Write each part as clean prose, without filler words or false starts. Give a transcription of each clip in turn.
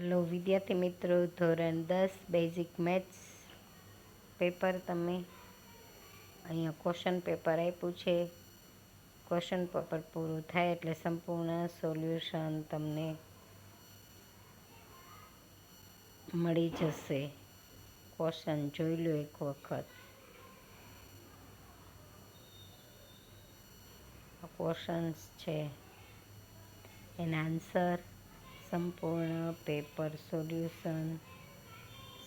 Hello વિદ્યાર્થી મિત્રો, ધોરણ 10 બેઝિક મેથ્સ પેપર તમે અહીંયા ક્વેશ્ચન પેપર આપ્યું છે. ક્વેશ્ચન પેપર પૂરું થાય એટલે સંપૂર્ણ સોલ્યુશન તમને મળી જશે. ક્વેશ્ચન જોઈ લો એક વખત. ક્વેશ્ચન્સ છે એના આન્સર, સંપૂર્ણ પેપર સોલ્યુશન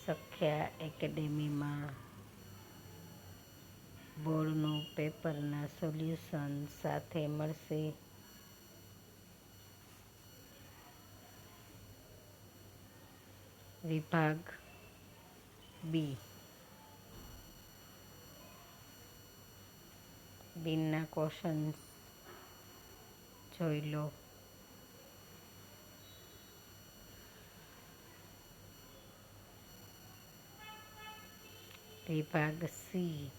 સખ્યા એકેડેમીમાં બોર્ડનું પેપરના સોલ્યુશન સાથે મળશે. વિભાગ બી બીના ક્વેશ્ચન્સ જોઈ લો. વિભાગ સી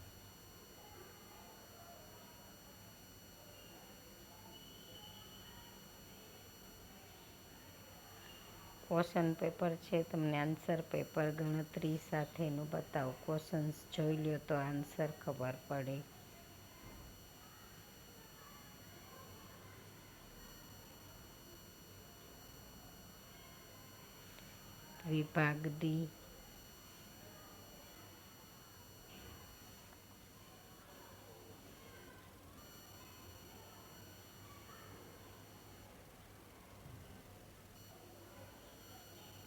ક્વેશ્ચન પેપર છે, તમને આન્સર પેપર ગણતરી સાથેનું બતાવો. ક્વેશ્ચન્સ જોઈ લો તો આન્સર ખબર પડે. વિભાગ ડી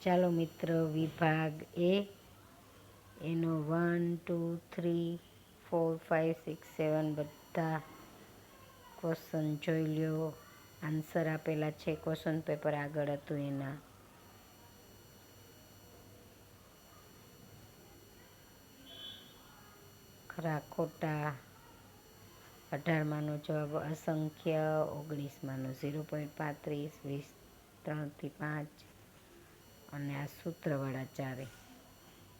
ચાલો મિત્રો, વિભાગ એ એનો 1, 2, 3, 4, 5, 6, 7 બધા ક્વેશ્ચન જોઈ લો. આન્સર આપેલા છે. ક્વેશ્ચન પેપર આગળ હતું એના. ખરા ખોટા. 18માંનો જવાબ અસંખ્ય, 19માંનો 0.35, 20 3 થી 5 અને આ સૂત્રવાળા ચારે.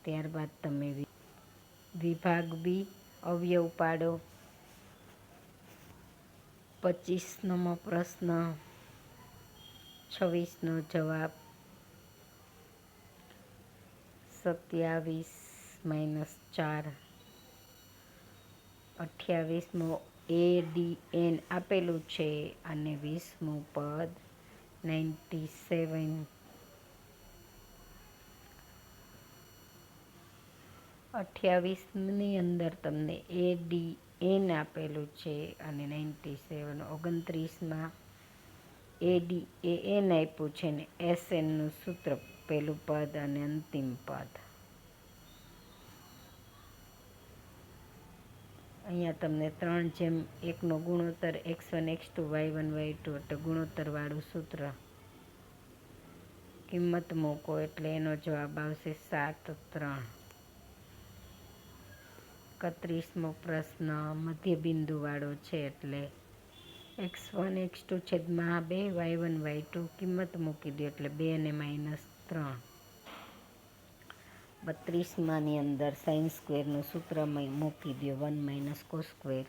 ત્યારબાદ તમે વિભાગ બી અવયવ પાડો. 25મો પ્રશ્ન, 26નો જવાબ 27 - 4. 28મો ADN આપેલું છે અને 20મું પદ 97. 28ની અંદર તમને ADN આપેલું છે અને 97. 29માં ADAN આપ્યું છે ને SNનું સૂત્ર, પહેલું પદ અને અંતિમ પદ. અહીંયા તમને 3:1નો ગુણોત્તર x1 x2 y1 y2 એટલે ગુણોત્તરવાળું સૂત્ર. કિંમત મૂકો એટલે એનો જવાબ આવશે 7, 3. 31મો પ્રશ્ન મધ્યબિંદુવાળો છે એટલે x1 x2 છેદમાં 2 y1 y2 કિંમત મૂકી દો એટલે 2 અને -3. 32માની અંદર સાઇન સ્ક્વેરનું સૂત્ર મૂકી દો, 1 - cos સ્ક્વેર.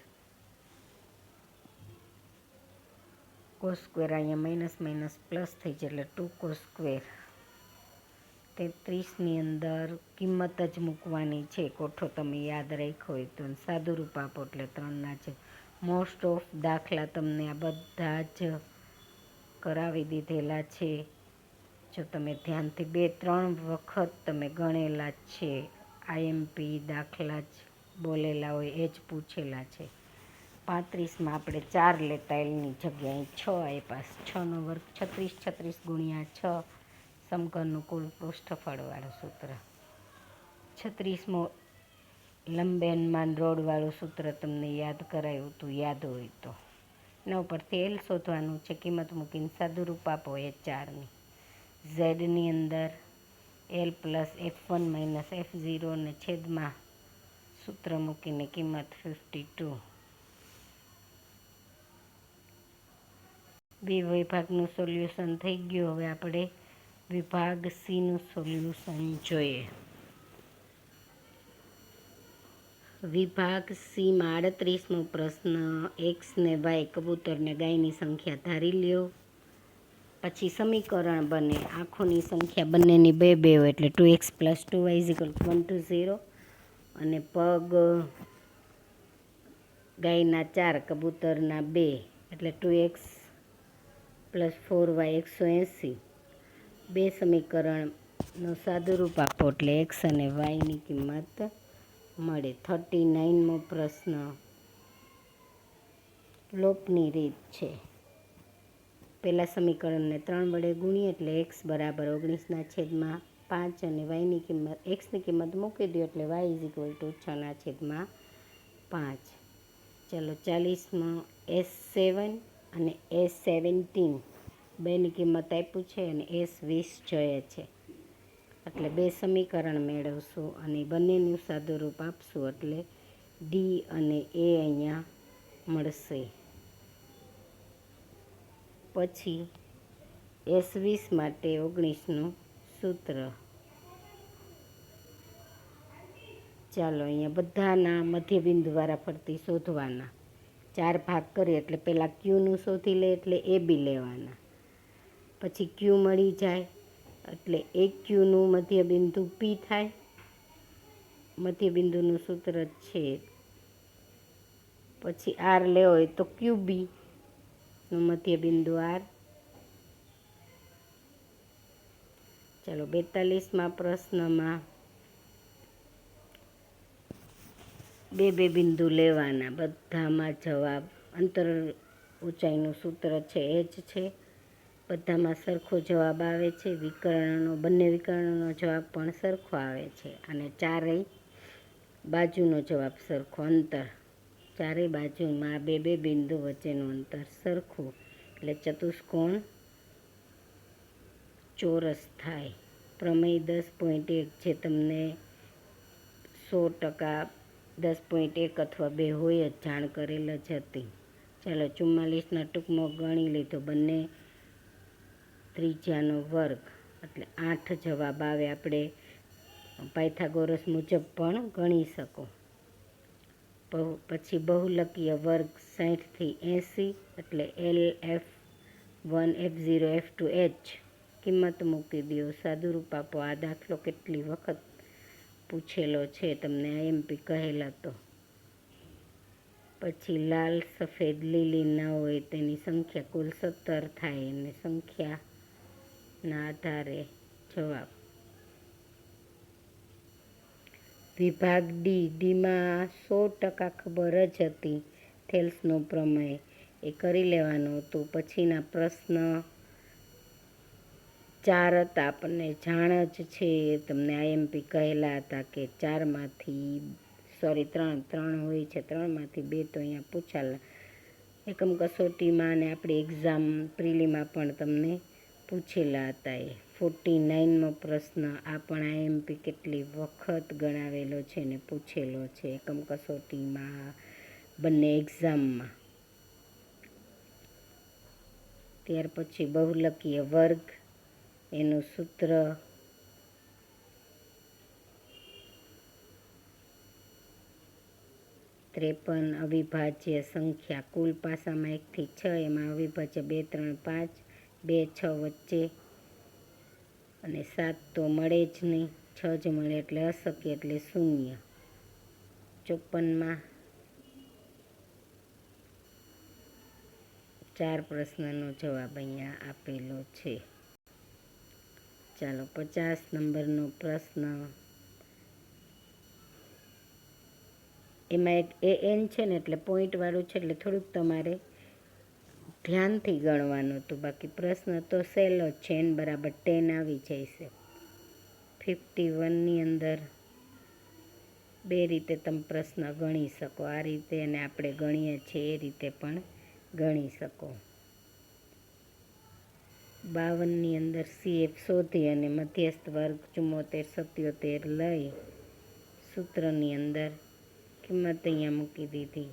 cos સ્ક્વેર અહીંયા માઇનસ માઇનસ પ્લસ થઈ જાય એટલે 2 cos સ્ક્વેર. 33ની અંદર કિંમત જ મૂકવાની છે. કોઠો તમે યાદ રાખ્યો હોય તો સાદું રૂપ આપો એટલે 3ના છે. મોસ્ટ ઓફ દાખલા તમને આ બધા જ કરાવી દીધેલા છે. જો તમે ધ્યાનથી 2-3 વખત તમે ગણેલા જ છે. IMP દાખલા જ બોલેલા હોય એ જ પૂછેલા છે. 35માં આપણે 4 લેતા એની જગ્યાએ 6 આપ્યા. 6નો વર્ગ 36, 36 ગુણ્યા 6 સમઘનનું કુલ પૃષ્ઠફળવાળું સૂત્ર. 36મો લંબેનમાન રોડવાળું સૂત્ર તમને યાદ કરાયું હતું, યાદ હોય તો. એના ઉપરથી L શોધવાનું છે. કિંમત મૂકીને સાદું રૂપ આપો H4ની. ઝેડની અંદર L + F1 - F0 ને છેદમાં સૂત્ર મૂકીને કિંમત 52. બે વિભાગનું સોલ્યુશન થઈ ગયું. હવે આપણે વિભાગ સીનું સોલ્યુશન જોઈએ. વિભાગ સીમાં 38મો પ્રશ્ન x ને y કબૂતરને ગાયની સંખ્યા ધારી લ્યો. પછી સમીકરણ બને આંખોની સંખ્યા બંનેની 2 હોય એટલે 2x + 2y = 120 અને પગ ગાયના 4 કબૂતરના 2 એટલે 2x + 4y 180. બે સમીકરણનો સાદુરૂપ આપો એટલે x અને yની કિંમત મળે. 39મો પ્રશ્ન લોપની રીત છે. પહેલા સમીકરણને 3 વડે ગુણીએ એટલે x = 19/5 અને xની કિંમત મૂકી દો એટલે y = 6/5. ચાલો 40માં S7 અને S17 બેની કિંમત આપ્યું છે અને S20 જોઈએ છે એટલે બે સમીકરણ મેળવશું અને બંનેનું સાદુરૂપ આપશું એટલે D અને A અહીંયા મળશે. પછી S20 માટે 19નું સૂત્ર. ચાલો અહીંયા બધાના મધ્યબિંદુવાળા ફરતી શોધવાના. 4 ભાગ કરીએ એટલે પહેલાં Qનું શોધી લે એટલે AB લેવાના. પછી Q મળી જાય એટલે એક Qનું મધ્યબિંદુ P થાય. મધ્યબિંદુનું સૂત્ર છે. પછી R લેવો હોય તો QBનું મધ્યબિંદુ R. ચાલો 42માં પ્રશ્નમાં બે બિંદુ લેવાના. બધામાં જવાબ અંતર ઊંચાઈનું સૂત્ર છે એ જ છે. બધામાં સરખો જવાબ આવે છે. બંને વિકર્ણનો જવાબ પણ સરખો આવે છે અને ચારેય બાજુનો જવાબ સરખો. અંતર ચારેય બાજુમાં બે બિંદુ વચ્ચેનું અંતર સરખું એટલે ચતુષ્કોણ ચોરસ થાય. પ્રમેય 10.1 જે તમને 100% 10.1 અથવા 2 હોય જ જાણ કરેલ જ હતી. ચાલો 44ના ટૂંકમાં ગણી લીધો. બંને ત્રિજ્યાનો વર્ગ એટલે 8 જવાબ આવે. આપણે પાયથાગોરસ મુજબ પણ ગણી શકો. પછી બહુલકીય વર્ગ 60 થી 80 એટલે LF1 F0 F2 H કિંમત મૂકી દો. સાદુરૂપ આપો. આ દાખલો કેટલી વખત પૂછેલો છે તમને IMP કહેલા તો. પછી લાલ સફેદ લીલી ન હોય તેની સંખ્યા કુલ 17 થાય અને સંખ્યાના આધારે જવાબ. વિભાગ ડીમાં 100% ખબર જ હતી. થેલ્સનો પ્રમેય એ કરી લેવાનું હતું. પછીના પ્રશ્ન 4 હતા આપણને જાણ જ છે. તમને IMP કહેલા હતા કે 3 હોય છે. 3માંથી 2 તો અહીંયા પૂછાલા. એકમ કસોટીમાં અને આપણી એક્ઝામ પ્રિલીમાં પણ તમને પૂછેલા હતા. 49મો પ્રશ્ન આ પણ IMP કેટલી વખત ગણાવેલો છે ને પૂછેલો છે એકમ કસોટીમાં બંને એક્ઝામમાં. ત્યાર પછી બહુલકીય વર્ગ એનું સૂત્ર ત્રેપન. અવિભાજ્ય સંખ્યા કુલ પાસામાં 1 થી 6 એમાં અવિભાજ્ય 2, 3, 5, 2, 6 વચ્ચે અને 7 તો મળે જ નહીં. 6 જ મળે એટલે અશક્ય એટલે શૂન્ય. 54માં 4 પ્રશ્નનો જવાબ અહીંયા આપેલો છે. ચાલો 50 નંબરનો પ્રશ્ન. એમાં એક AN છે ને એટલે પોઈન્ટવાળું છે એટલે થોડુંક તમારે ધ્યાનથી ગણવાનું હતું. બાકી પ્રશ્ન તો સહેલો જ છે. N = 10 આવી જાય છે. 51ની અંદર બે રીતે તમે પ્રશ્ન ગણી શકો. આ રીતે અને આપણે ગણીએ છીએ એ રીતે પણ ગણી શકો. 52ની અંદર CF શોધી અને મધ્યસ્થ વર્ગ 74, 77 લઈ સૂત્રની અંદર કિંમત અહીંયા મૂકી દીધી.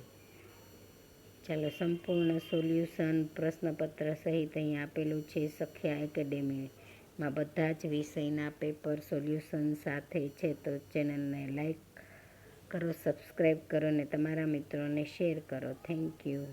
ચાલો સંપૂર્ણ સોલ્યુશન પ્રશ્નપત્ર સહિત અહીંયા આપેલું છે. સખ્યા એકેડેમીમાં બધા જ વિષયના પેપર સોલ્યુશન સાથે છે. તો ચેનલને લાઈક કરો, સબસ્ક્રાઈબ કરો અને તમારા મિત્રોને શેર કરો. Thank you.